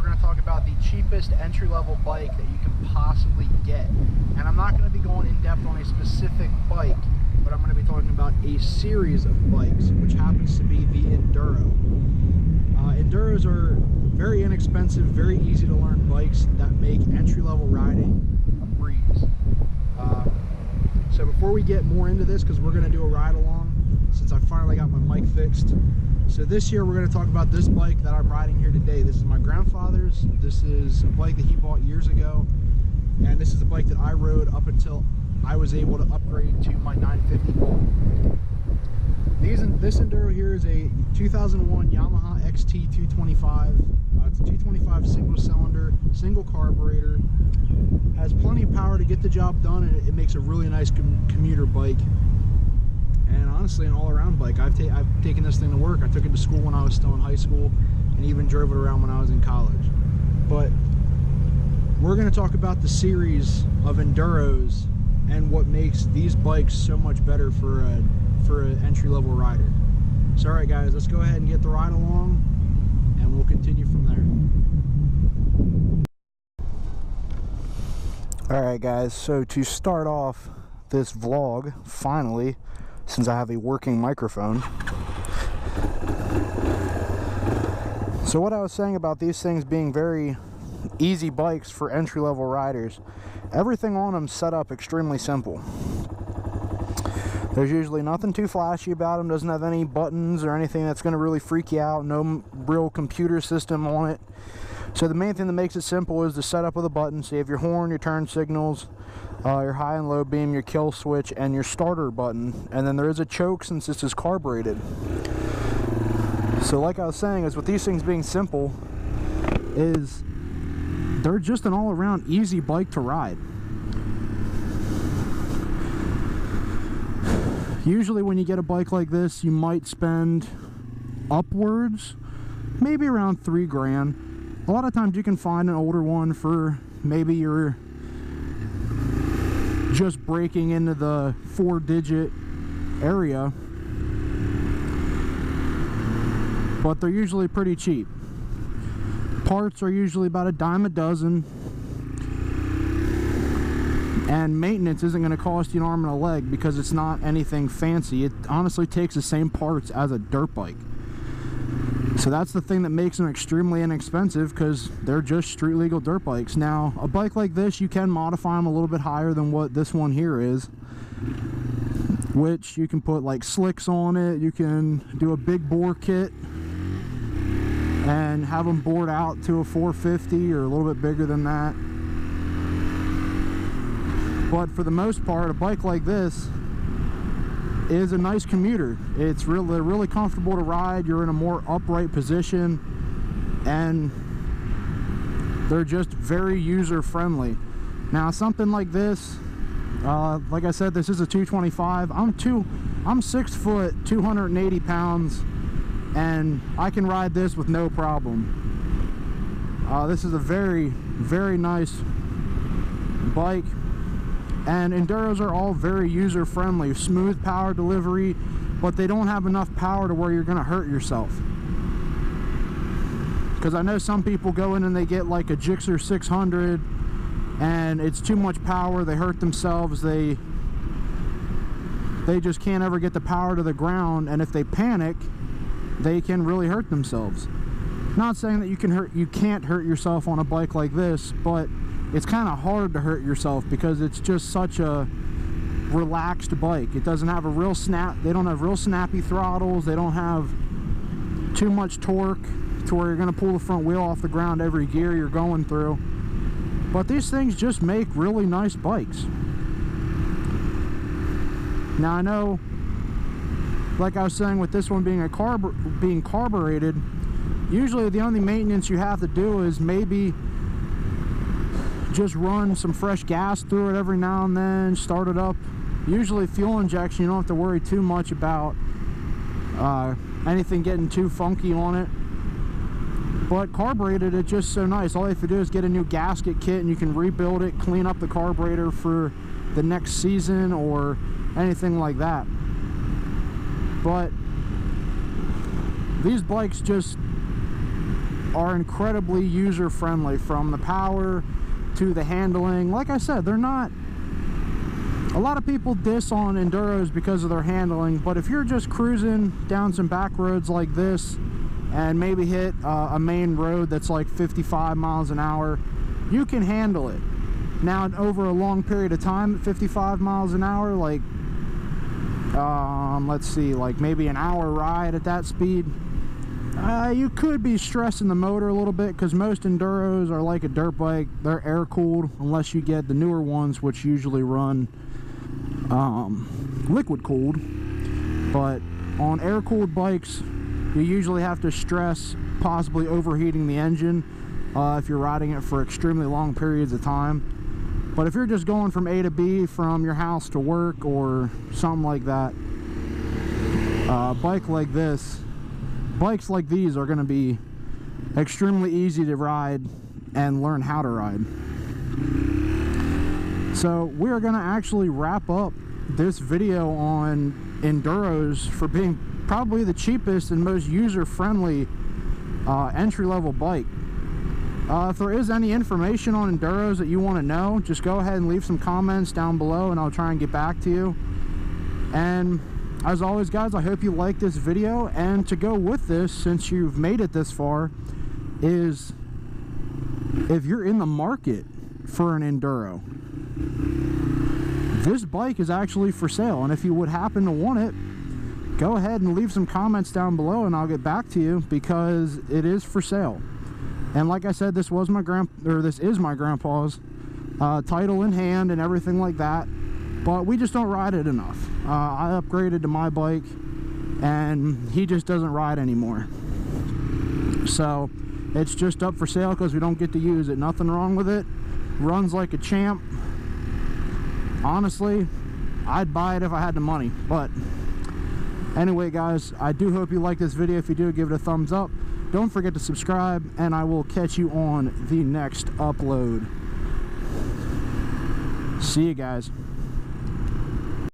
we're going to talk about the cheapest entry-level bike that you can possibly get. And I'm not going to be going in depth on a specific bike, but I'm going to be talking about a series of bikes, which happens to be the Enduro. Enduros are very inexpensive, very easy to learn bikes that make entry-level riding a breeze. So before we get more into this, because we're going to do a ride along, since I finally got my mic fixed. So this year we're going to talk about this bike that I'm riding here today. This is my grandfather's. This is a bike that he bought years ago, and this is a bike that I rode up until I was able to upgrade to my 950 Bolt. This Enduro here is a 2001 Yamaha XT225. It's a 225 single cylinder, single carburetor. Has plenty of power to get the job done, and it makes a really nice commuter bike. And honestly, an all-around bike. I've taken this thing to work. I took it to school when I was still in high school, and even drove it around when I was in college. But we're going to talk about the series of Enduros and what makes these bikes so much better for an entry-level rider. So alright guys, let's go ahead and get the ride along, and we'll continue from there. Alright guys, so to start off this vlog, finally, since I have a working microphone. So what I was saying about these things being very easy bikes for entry-level riders, everything on them set up extremely simple. There's usually nothing too flashy about them, doesn't have any buttons or anything that's going to really freak you out, no real computer system on it. So the main thing that makes it simple is the setup of the buttons. So you have your horn, your turn signals, your high and low beam, your kill switch, and your starter button. And then there is a choke since this is carbureted. So like I was saying, is with these things being simple, is they're just an all-around easy bike to ride. Usually when you get a bike like this, you might spend upwards, maybe around $3 grand. A lot of times you can find an older one for maybe you're just breaking into the 4-digit area, but they're usually pretty cheap. Parts are usually about a dime a dozen, and maintenance isn't going to cost you an arm and a leg because it's not anything fancy. It honestly takes the same parts as a dirt bike. So that's the thing that makes them extremely inexpensive, because they're just street legal dirt bikes. Now, a bike like this, you can modify them a little bit higher than what this one here is, which you can put like slicks on it. You can do a big bore kit and have them bored out to a 450 or a little bit bigger than that. But for the most part, a bike like this is a nice commuter. It's really comfortable to ride. You're in a more upright position, and they're just very user-friendly. Now, something like this, like I said, this is a 225. I'm 6 foot, 280 pounds, and I can ride this with no problem. This is a very, very nice bike. And Enduros are all very user-friendly, smooth power delivery, but they don't have enough power to where you're going to hurt yourself. Because I know some people go in and they get like a Gixxer 600, and it's too much power, they hurt themselves, they just can't ever get the power to the ground, and if they panic, they can really hurt themselves. Not saying that you can't hurt yourself on a bike like this, but it's kind of hard to hurt yourself because it's just such a relaxed bike. It doesn't have a real they don't have real snappy throttles. They don't have too much torque to where you're going to pull the front wheel off the ground every gear you're going through. But these things just make really nice bikes. Now I know, like I was saying, with this one being carbureted, usually the only maintenance you have to do is maybe just run some fresh gas through it every now and then, start it up. Usually fuel injection, you don't have to worry too much about anything getting too funky on it. But carbureted, it's just so nice. All you have to do is get a new gasket kit and you can rebuild it, clean up the carburetor for the next season or anything like that. But these bikes just are incredibly user-friendly, from the power to the handling. Like I said, they're not... A lot of people diss on enduros because of their handling, but if you're just cruising down some back roads like this and maybe hit a main road that's like 55 miles an hour, you can handle it. Now, over a long period of time at 55 miles an hour, like let's see, like maybe an hour ride at that speed, you could be stressing the motor a little bit, because most enduros are like a dirt bike. They're air cooled, unless you get the newer ones, which usually run liquid cooled. But on air cooled bikes, you usually have to stress possibly overheating the engine if you're riding it for extremely long periods of time. But if you're just going from A to B, from your house to work or something like that, bikes like these are going to be extremely easy to ride and learn how to ride. So we're going to actually wrap up this video on enduros for being probably the cheapest and most user-friendly entry-level bike. If there is any information on enduros that you want to know, just go ahead and leave some comments down below and I'll try and get back to you. And as always, guys, I hope you like this video. And to go with this, since you've made it this far, is if you're in the market for an enduro, this bike is actually for sale. And if you would happen to want it, go ahead and leave some comments down below and I'll get back to you, because it is for sale. And like I said, this is my grandpa's, title in hand and everything like that, but we just don't ride it enough. I upgraded to my bike and he just doesn't ride anymore, so it's just up for sale because we don't get to use it. Nothing wrong with it, runs like a champ. Honestly, I'd buy it if I had the money. But anyway, guys, I do hope you like this video. If you do, give it a thumbs up. Don't forget to subscribe, and I will catch you on the next upload. See you guys.